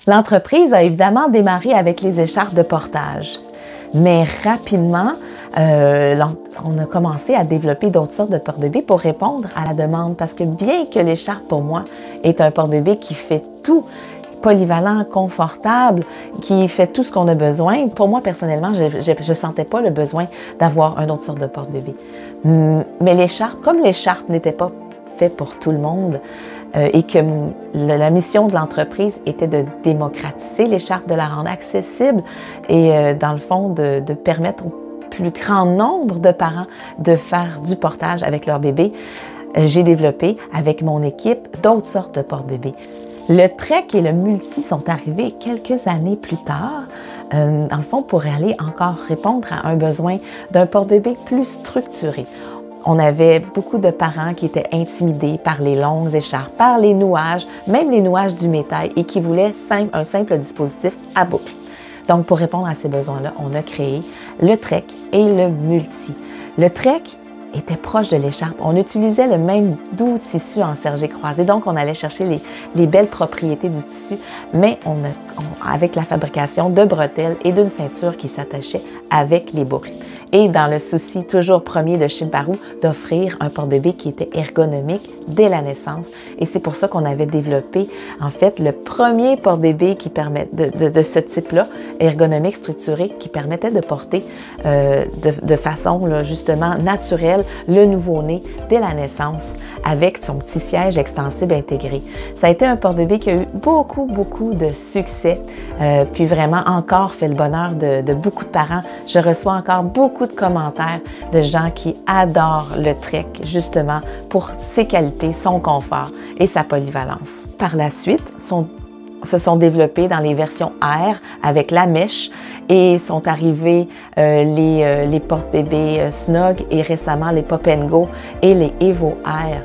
L'entreprise a évidemment démarré avec les écharpes de portage, mais rapidement, on a commencé à développer d'autres sortes de porte-bébés pour répondre à la demande, parce que bien que l'écharpe, pour moi, est un porte-bébé qui fait tout, polyvalent, confortable, qui fait tout ce qu'on a besoin, pour moi, personnellement, je sentais pas le besoin d'avoir une autre sorte de porte-bébé. Mais l'écharpe, comme l'écharpe n'était pas fait pour tout le monde, et que la mission de l'entreprise était de démocratiser l'écharpe, de la rendre accessible et dans le fond de permettre au plus grand nombre de parents de faire du portage avec leur bébé, j'ai développé avec mon équipe d'autres sortes de porte-bébés. Le Trek et le Multi sont arrivés quelques années plus tard, dans le fond pour aller encore répondre à un besoin d'un porte-bébé plus structuré. On avait beaucoup de parents qui étaient intimidés par les longues écharpes, par les nouages, même les nouages du métal, et qui voulaient un simple dispositif à boucle. Donc, pour répondre à ces besoins-là, on a créé le Trek et le Multi. Le Trek était proche de l'écharpe. On utilisait le même doux tissu en sergé croisé, donc on allait chercher les belles propriétés du tissu, mais avec la fabrication de bretelles et d'une ceinture qui s'attachait avec les boucles. Et dans le souci toujours premier de Shimbaru d'offrir un porte-bébé qui était ergonomique dès la naissance. Et c'est pour ça qu'on avait développé, en fait, le premier porte-bébé qui permet de ce type-là, ergonomique, structuré, qui permettait de porter de façon là, justement naturelle le nouveau-né dès la naissance avec son petit siège extensible intégré. Ça a été un porte-bébé qui a eu beaucoup de succès, puis vraiment encore fait le bonheur de beaucoup de parents. Je reçois encore beaucoup de commentaires de gens qui adorent le Trek justement pour ses qualités, son confort et sa polyvalence. Par la suite, se sont développés dans les versions Air avec la mèche et sont arrivés les porte-bébés Snug et récemment les Pop & Go et les Evo Air.